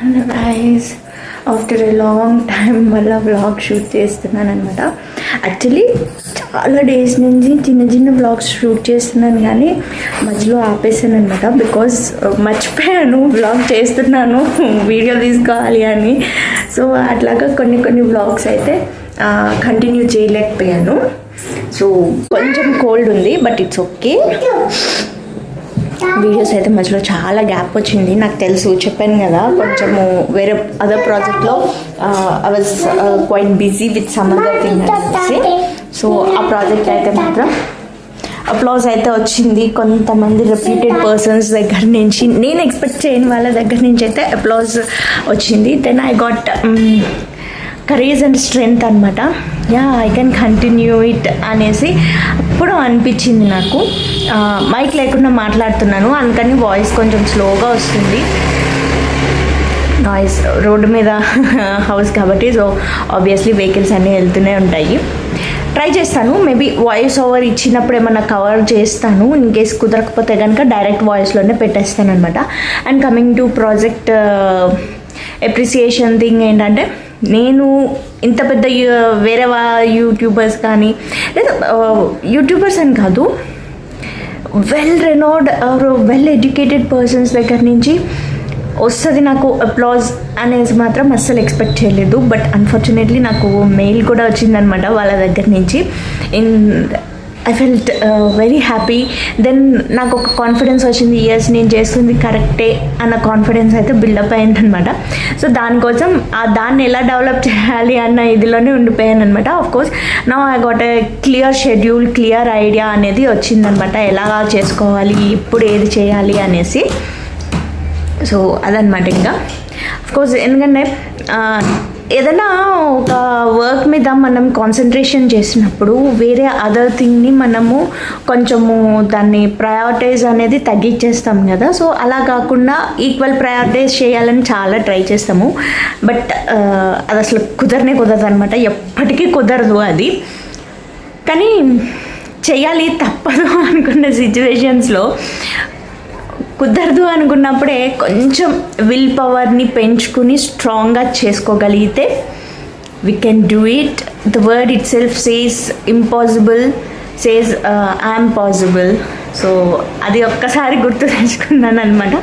Hello guys, after a long time మళ్ళీ vlog shoot చేస్తున్నాను అనమాట. యాక్చువల్లీ చాలా డేస్ నుంచి చిన్న చిన్న వ్లాగ్స్ షూట్ చేస్తున్నాను కానీ మధ్యలో ఆపేసాను అనమాట. బికాజ్ మర్చిపోయాను వ్లాగ్ చేస్తున్నాను, వీడియో తీసుకోవాలి అని. సో అట్లాగా కొన్ని వ్లాగ్స్ అయితే కంటిన్యూ చేయలేకపోయాను. సో కొంచెం కోల్డ్ ఉంది, బట్ ఇట్స్ ఓకే. వీడియోస్ అయితే మధ్యలో చాలా గ్యాప్ వచ్చింది, నాకు తెలుసు, చెప్పాను కదా. కొంచెము వేరే అదర్ ప్రాజెక్ట్లో I was quite busy with some other thing అనేసి. సో ఆ ప్రాజెక్ట్ అయితే మాత్రం అప్లాజ్ అయితే వచ్చింది. కొంతమంది రెప్యూటెడ్ పర్సన్స్ దగ్గర నుంచి, నేను ఎక్స్పెక్ట్ చేయని వాళ్ళ దగ్గర నుంచి అయితే అప్లాజ్ వచ్చింది. Then I got courage and strength అనమాట. ఐ కెన్ కంటిన్యూ ఇట్ అనేసి అప్పుడు అనిపించింది నాకు. మైక్ లేకుండా మాట్లాడుతున్నాను, అందుకని వాయిస్ కొంచెం స్లోగా వస్తుంది. నాయిస్, రోడ్డు మీద హౌస్ కాబట్టి, సో ఆబ్వియస్లీ వెహికల్స్ అన్నీ వెళ్తూనే ఉంటాయి. ట్రై చేస్తాను, మేబీ వాయిస్ ఓవర్ ఇచ్చినప్పుడు ఏమన్నా కవర్ చేస్తాను. ఇన్ కేస్ కుదరకపోతే కనుక డైరెక్ట్ వాయిస్లోనే పెట్టేస్తాను అనమాట. And coming to project appreciation thing ఏంటంటే, నేను ఇంత పెద్ద వేరే యూట్యూబర్స్ కానీ, లేదా యూట్యూబర్స్ అని కాదు, well renowned or well educated persons దగ్గర నుంచి వస్తుంది నాకు అప్లాజ్ అనేది మాత్రం అస్సలు ఎక్స్పెక్ట్ చేయలేదు. బట్ అన్ఫార్చునేట్లీ నాకు మెయిల్ కూడా వచ్చిందనమాట వాళ్ళ దగ్గర నుంచి. I felt very happy. Then నాకు ఒక కాన్ఫిడెన్స్ వచ్చింది, ఎస్ నేను చేస్తుంది కరెక్టే అన్న కాన్ఫిడెన్స్ అయితే బిల్డప్ అయిందనమాట. సో దానికోసం దాన్ని ఎలా డెవలప్ చేయాలి అన్న ఇదిలోనే ఉండిపోయాను అనమాట. ఆఫ్కోర్స్ నా I got a clear schedule, clear idea అనేది వచ్చిందనమాట, ఎలాగా చేసుకోవాలి, ఇప్పుడు ఏది చేయాలి అనేసి. సో అదనమాట. ఇంకా అఫ్కోర్స్ ఎందుకంటే ఏదైనా ఒక వర్క్ మీద మనం కాన్సన్ట్రేషన్ చేసినప్పుడు వేరే అదర్ థింగ్ని మనము కొంచెము దాన్ని ప్రయారిటైజ్ అనేది తగ్గించేస్తాం కదా. సో అలా కాకుండా ఈక్వల్ ప్రయారిటైజ్ చేయాలని చాలా ట్రై చేస్తాము. బట్ అది అసలు కుదరదు అనమాట, ఎప్పటికీ కుదరదు అది. కానీ చెయ్యాలి, తప్పదు అనుకున్న సిచ్యువేషన్స్లో కుదరదు అనుకున్నప్పుడే కొంచెం విల్ పవర్ని పెంచుకుని స్ట్రాంగ్గా చేసుకోగలిగితే we can do it. The word it self says impossible says I'm possible. So అది ఒక్కసారి గుర్తు తెచ్చుకున్నాను అనమాట.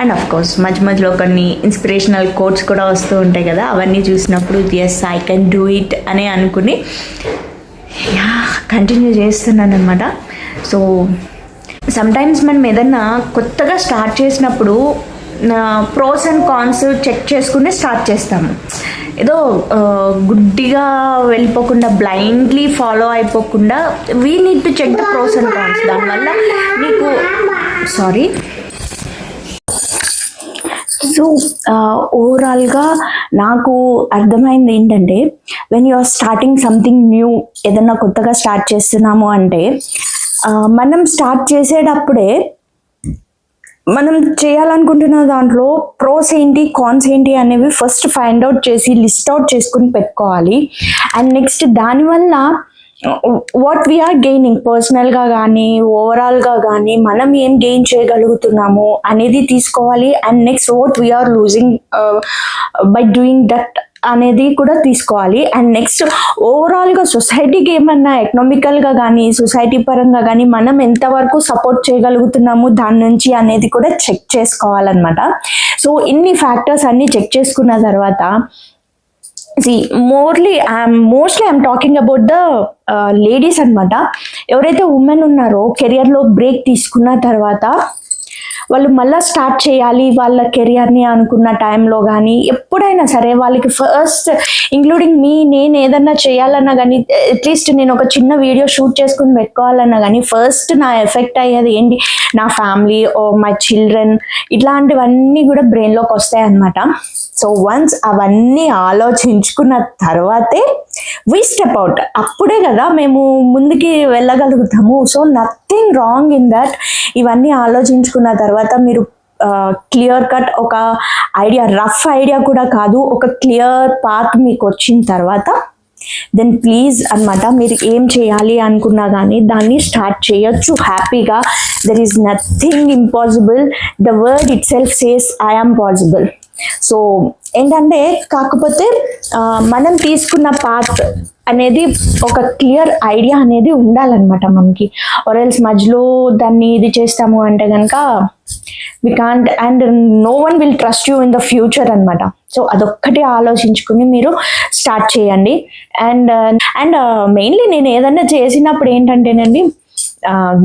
అండ్ అఫ్కోర్స్ మధ్యలో కొన్ని ఇన్స్పిరేషనల్ కోట్స్ కూడా వస్తూ ఉంటాయి కదా, అవన్నీ చూసినప్పుడు yes I can do it అని అనుకుని కంటిన్యూ చేస్తున్నాను అనమాట. సో సమ్టైమ్స్ మనం ఏదన్నా కొత్తగా స్టార్ట్ చేసినప్పుడు ప్రోస్ అండ్ కాన్స్ చెక్ చేసుకుని స్టార్ట్ చేస్తాము. ఏదో గుడ్డిగా వెళ్ళిపోకుండా, బ్లైండ్లీ ఫాలో అయిపోకుండా we need to check the pros and cons. దానివల్ల నీకు సో ఓవరాల్గా నాకు అర్థమైంది ఏంటంటే, when you are starting something new, ఏదన్నా కొత్తగా స్టార్ట్ చేస్తున్నాము అంటే మనం స్టార్ట్ చేసేటప్పుడే మనం చేయాలనుకుంటున్న దాంట్లో ప్రోస్ ఏంటి, కాన్స్ ఏంటి అనేవి ఫస్ట్ ఫైండ్ అవుట్ చేసి లిస్ట్ అవుట్ చేసుకుని పెట్టుకోవాలి. అండ్ నెక్స్ట్ దానివల్ల వాట్ వీఆర్ గెయినింగ్ పర్సనల్గా కానీ ఓవరాల్గా కానీ మనం ఏం గెయిన్ చేయగలుగుతున్నాము అనేది తీసుకోవాలి. And next what we are losing by doing that అనేది కూడా తీసుకోవాలి. అండ్ నెక్స్ట్ ఓవరాల్గా సొసైటీకి ఏమన్నా ఎకనామికల్గా కానీ సొసైటీ పరంగా కానీ మనం ఎంతవరకు సపోర్ట్ చేయగలుగుతున్నాము దాని నుంచి అనేది కూడా చెక్ చేసుకోవాలన్నమాట. సో ఇన్ని ఫ్యాక్టర్స్ అన్నీ చెక్ చేసుకున్న తర్వాత mostly I'm talking about the ladies అనమాట. ఎవరైతే ఉమెన్ ఉన్నారో కెరియర్లో బ్రేక్ తీసుకున్న తర్వాత వాళ్ళు మళ్ళీ స్టార్ట్ చేయాలి వాళ్ళ కెరియర్ని అనుకున్న టైంలో కానీ ఎప్పుడైనా సరే వాళ్ళకి ఫస్ట్, ఇంక్లూడింగ్ మీ, నేను ఏదన్నా చేయాలన్నా కానీ, అట్లీస్ట్ నేను ఒక చిన్న వీడియో షూట్ చేసుకుని పెట్టుకోవాలన్నా కానీ ఫస్ట్ నా ఎఫెక్ట్ అయ్యేది ఏంటి, నా ఫ్యామిలీ ఓ మై చిల్డ్రన్, ఇట్లాంటివన్నీ కూడా బ్రెయిన్లోకి వస్తాయి అన్నమాట. సో వన్స్ అవన్నీ ఆలోచించుకున్న తర్వాతే వి స్టెప్ అవుట్. అప్పుడే కదా మేము ముందుకి వెళ్ళగలుగుతాము. So nothing wrong in that. ఇవన్నీ ఆలోచించుకున్న తర్వాత మీరు క్లియర్ కట్ ఒక ఐడియా, రఫ్ ఐడియా కూడా కాదు, ఒక క్లియర్ పాత్ మీకు వచ్చిన తర్వాత దెన్ ప్లీజ్ అనమాట మీరు ఏం చేయాలి అనుకున్నా కానీ దాన్ని స్టార్ట్ చేయొచ్చు హ్యాపీగా. There is nothing impossible. The word it self says I am possible. So ఏంటంటే కాకపోతే మనం తీసుకున్న పాత్ అనేది ఒక క్లియర్ ఐడియా అనేది ఉండాలన్నమాట మనకి. ఆర్ఎల్స్ మధ్యలో దాన్ని ఇది చేస్తాము అంటే కనుక we can't and no one will trust you in the future అనమాట. సో అదొక్కటి ఆలోచించుకుని మీరు స్టార్ట్ చేయండి. అండ్ మెయిన్లీ నేను ఏదన్నా చేసినప్పుడు ఏంటంటేనండి,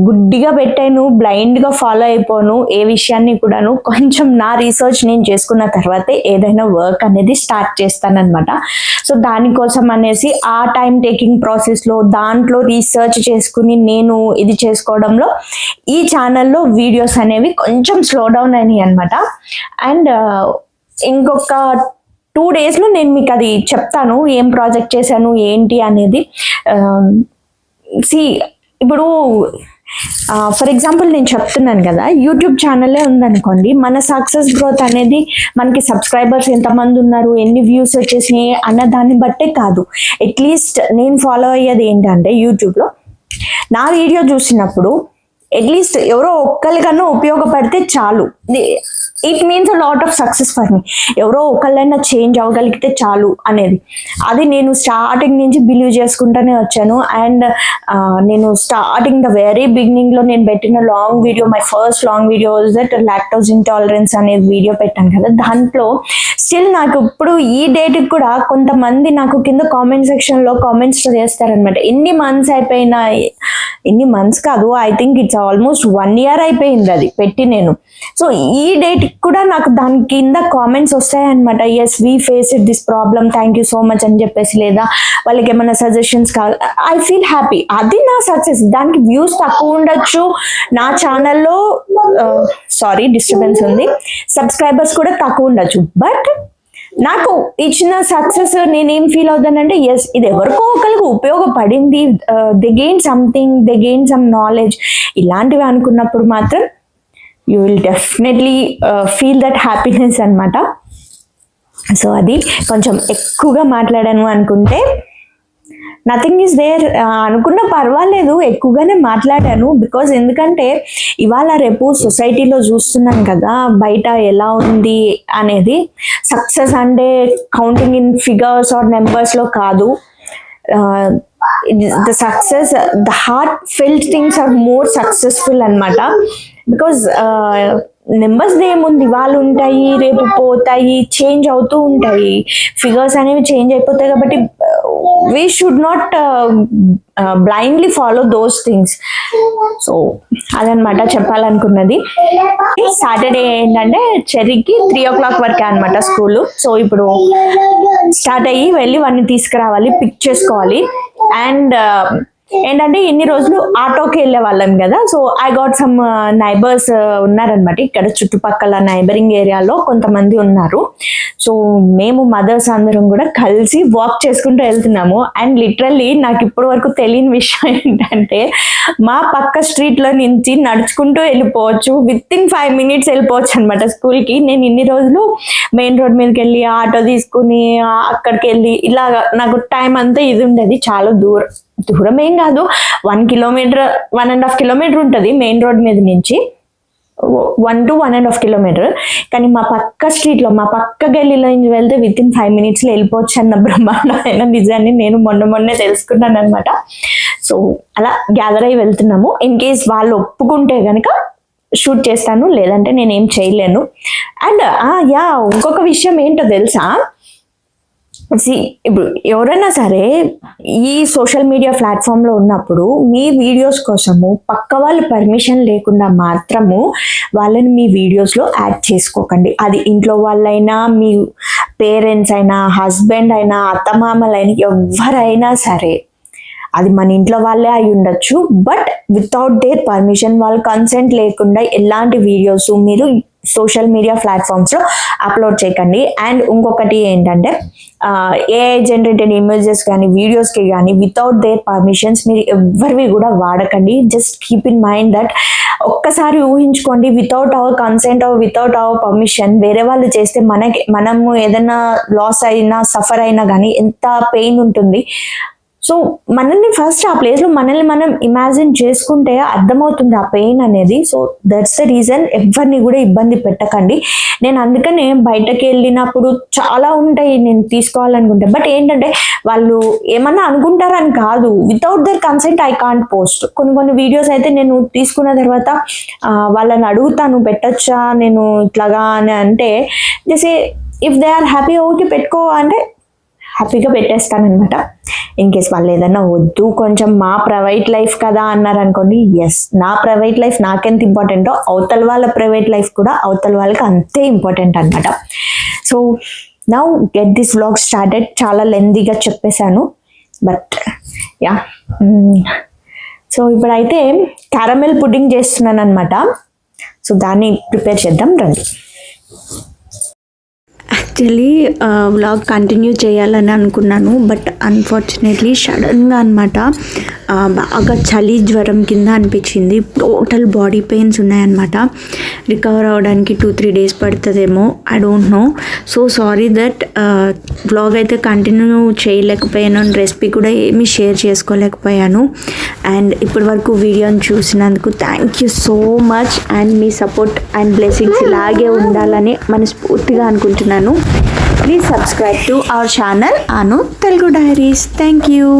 గుడ్డిగా పెట్టాను, బ్లైండ్గా ఫాలో అయిపోను ఏ విషయాన్ని కూడాను. కొంచెం నా రీసెర్చ్ నేను చేసుకున్న తర్వాతే ఏదైనా వర్క్ అనేది స్టార్ట్ చేస్తానన్నమాట. సో దానికోసం అనేసి ఆ టైం టేకింగ్ ప్రాసెస్లో దాంట్లో రీసెర్చ్ చేసుకుని నేను ఇది చేసుకోవడంలో ఈ ఛానల్లో వీడియోస్ అనేవి కొంచెం స్లో డౌన్ అయినాయి అనమాట. అండ్ ఇంకొక 2 daysలో నేను మీకు అది చెప్తాను, ఏం ప్రాజెక్ట్ చేశాను ఏంటి అనేది. ఇప్పుడు ఫర్ ఎగ్జాంపుల్ నేను చెప్తున్నాను కదా, యూట్యూబ్ ఛానలే ఉందనుకోండి, మన సక్సెస్ గ్రోత్ అనేది మనకి సబ్స్క్రైబర్స్ ఎంతమంది ఉన్నారు, ఎన్ని వ్యూస్ వచ్చేసినాయి అన్న దాన్ని బట్టే కాదు. అట్లీస్ట్ నేను ఫాలో అయ్యేది ఏంటంటే, యూట్యూబ్లో నా వీడియో చూసినప్పుడు అట్లీస్ట్ ఎవరో ఒక్కరికన్నా ఉపయోగపడితే చాలు. It means a lot of success for me. ఎవరో ఒకళ్ళైనా చేంజ్ అవ్వగలిగితే చాలు అనేది, అది నేను స్టార్టింగ్ నుంచి బిలీవ్ చేసుకుంటూనే వచ్చాను. అండ్ నేను స్టార్టింగ్ ద వెరీ బిగినింగ్లో నేను పెట్టిన long video, my first long video that lactose intolerance అనేది వీడియో పెట్టాను కదా, దాంట్లో స్టిల్ నాకు ఇప్పుడు ఈ డేట్కి కూడా కొంతమంది నాకు కింద కామెంట్ సెక్షన్లో కామెంట్స్ చేస్తారనమాట. ఎన్ని మంత్స్ అయిపోయినా, ఎన్ని మంత్స్ కాదు, I think it's almost 1 year అయిపోయింది అది పెట్టి నేను. సో ఈ డేట్ కూడా నాకు దాని కింద కామెంట్స్ వస్తాయన్నమాట. Yes we face it this problem, thank you so much అని చెప్పేసి, లేదా వాళ్ళకి ఏమైనా సజెషన్స్ కావాలి, ఐ ఫీల్ హ్యాపీ. అది నా సక్సెస్. దానికి వ్యూస్ తక్కువ ఉండొచ్చు, నా ఛానల్లో సారీ డిస్టర్బెన్స్ ఉంది, సబ్స్క్రైబర్స్ కూడా తక్కువ ఉండొచ్చు, బట్ నాకు ఇచ్చిన సక్సెస్ నేనేం ఫీల్ అవుతానంటే, ఎస్ ఇది ఎవరికో ఒకరికి ఉపయోగపడింది, they gain something, they gain some knowledge, ఇలాంటివి అనుకున్నప్పుడు మాత్రం you will definitely feel that happiness అనమాట. సో అది కొంచెం ఎక్కువగా మాట్లాడాను అనుకుంటే నథింగ్ ఈజ్ దేర్ అనుకున్న పర్వాలేదు, ఎక్కువగానే మాట్లాడాను. బికాజ్ ఎందుకంటే ఇవాళ రేపు సొసైటీలో చూస్తున్నాను కదా బయట ఎలా ఉంది అనేది. సక్సెస్ అంటే కౌంటింగ్ ఇన్ ఫిగర్స్ ఆర్ నెంబర్స్లో కాదు. The success, the heart felt things are more successful అనమాట. బికాజ్ నెంబర్స్ ఏముంది, వాళ్ళు ఉంటాయి, రేపు పోతాయి, చేంజ్ అవుతూ ఉంటాయి, ఫిగర్స్ అనేవి చేంజ్ అయిపోతాయి. కాబట్టి we should not blindly follow those things. So అదనమాట చెప్పాలనుకున్నది. సాటర్డే ఏంటంటే చెర్రీకి 3 o'clock వరకే అనమాట స్కూల్. సో ఇప్పుడు స్టార్ట్ అయ్యి వెళ్ళి వాడిని తీసుకురావాలి, పిక్ చేసుకోవాలి. అండ్ ఏంటంటే ఇన్ని రోజులు ఆటోకి వెళ్ళే వాళ్ళం కదా. So I got some neighbours ఉన్నారనమాట ఇక్కడ చుట్టుపక్కల నైబరింగ్ ఏరియాలో కొంతమంది ఉన్నారు. సో మేము మదర్స్ అందరం కూడా కలిసి వాక్ చేసుకుంటూ వెళ్తున్నాము. అండ్ లిటరల్లీ నాకు ఇప్పటి వరకు తెలియని విషయం ఏంటంటే, మా పక్క స్ట్రీట్లో నుంచి నడుచుకుంటూ వెళ్ళిపోవచ్చు, వితిన్ 5 minutes వెళ్ళిపోవచ్చు అనమాట స్కూల్కి. నేను ఇన్ని రోజులు మెయిన్ రోడ్ మీదకి వెళ్ళి ఆటో తీసుకుని అక్కడికి వెళ్ళి ఇలాగా నాకు టైం అంతా ఇది ఉండేది. చాలా దూరం ఏం కాదు, 1 kilometer 1.5 kilometer ఉంటుంది మెయిన్ రోడ్ మీద నుంచి, 1 to 1.5 kilometer. కానీ మా పక్క స్ట్రీట్లో, మా పక్క గల్లీలో నుంచి వెళ్తే వితిన్ 5 minutesలో వెళ్ళిపోవచ్చు అన్న బ్రహ్మాండమైన నిజాన్ని నేను మొన్నే తెలుసుకున్నాను అనమాట. సో అలా గ్యాదర్ అయ్యి వెళ్తున్నాము. ఇన్ కేస్ వాళ్ళు ఒప్పుకుంటే కనుక షూట్ చేస్తాను, లేదంటే నేనేం చేయలేను. అండ్ ఇంకొక విషయం ఏంటో తెలుసా, ఇప్పుడు ఎవరైనా సరే ఈ సోషల్ మీడియా ప్లాట్ఫామ్లో ఉన్నప్పుడు మీ వీడియోస్ కోసము పక్క వాళ్ళ పర్మిషన్ లేకుండా మాత్రము వాళ్ళని మీ వీడియోస్లో యాడ్ చేసుకోకండి. అది ఇంట్లో వాళ్ళైనా, మీ పేరెంట్స్ అయినా, హస్బెండ్ అయినా, అత్తమామలైనా, ఎవరైనా సరే, అది మన ఇంట్లో వాళ్ళే అయి ఉండొచ్చు, బట్ వితౌట్ దేర్ పర్మిషన్, వాళ్ళ కన్సెంట్ లేకుండా ఎలాంటి వీడియోస్ మీరు సోషల్ మీడియా ప్లాట్ఫామ్స్లో అప్లోడ్ చేయకండి. అండ్ ఇంకొకటి ఏంటంటే, ఏఐ జనరేటెడ్ ఇమేజెస్ కానీ వీడియోస్కి కానీ వితౌట్ దేర్ పర్మిషన్స్ మీరు ఎవరివి కూడా వాడకండి. Just keep in mind that. ఒక్కసారి ఊహించుకోండి, without our consent or without our permission వేరే వాళ్ళు చేస్తే మనము ఏదైనా లాస్ అయినా, సఫర్ అయినా కానీ ఎంత పెయిన్ ఉంటుంది. సో మనల్ని ఫస్ట్ ఆ ప్లేస్లో మనల్ని మనం ఇమాజిన్ చేసుకుంటే అర్థమవుతుంది ఆ పెయిన్ అనేది. సో దట్స్ ద రీజన్, ఎవరిని కూడా ఇబ్బంది పెట్టకండి. నేను అందుకనే బయటకు వెళ్ళినప్పుడు చాలా ఉంటాయి నేను తీసుకోవాలనుకుంటే, బట్ ఏంటంటే వాళ్ళు ఏమన్నా అనుకుంటారని కాదు, without their consent I can't post. కొన్ని వీడియోస్ అయితే నేను తీసుకున్న తర్వాత వాళ్ళని అడుగుతాను పెట్టచ్చా నేను ఇట్లాగా అని, అంటే just if they are happy okay పెట్టుకో అంటే హ్యాపీగా పెట్టేస్తానమాట. ఇన్ కేస్ వాళ్ళు ఏదన్నా వద్దు కొంచెం మా ప్రైవేట్ లైఫ్ కదా అన్నారు అనుకోండి, ఎస్ నా ప్రైవేట్ లైఫ్ నాకెంత ఇంపార్టెంటో అవతల వాళ్ళ ప్రైవేట్ లైఫ్ కూడా అవతల వాళ్ళకి అంతే ఇంపార్టెంట్ అనమాట. So now get this vlog started. చాలా లెందీగా చెప్పేశాను, బట్ యా. సో ఇప్పుడైతే క్యారమెల్ పుడ్డింగ్ చేస్తున్నాను అనమాట. సో దాన్ని ప్రిపేర్ చేద్దాం రండి. యాక్చువల్లీ వ్లాగ్ కంటిన్యూ చేయాలని అనుకున్నాను, బట్ అన్ఫార్చునేట్లీ సడన్గా అనమాట బాగా చలి జ్వరం కింద అనిపించింది. టోటల్ బాడీ పెయిన్స్ ఉన్నాయన్నమాట. రికవర్ అవ్వడానికి 2-3 days పడుతుందేమో, I don't know. So sorry that vlog అయితే కంటిన్యూ చేయలేకపోయాను, రెసిపీ కూడా ఏమీ షేర్ చేసుకోలేకపోయాను. అండ్ ఇప్పటి వరకు వీడియోని చూసినందుకు thank you so much. And మీ సపోర్ట్ అండ్ బ్లెస్సింగ్స్ ఇలాగే ఉండాలని మనస్ఫూర్తిగా అనుకుంటున్నాను. Please subscribe to our channel Anu Telugu diaries. Thank you.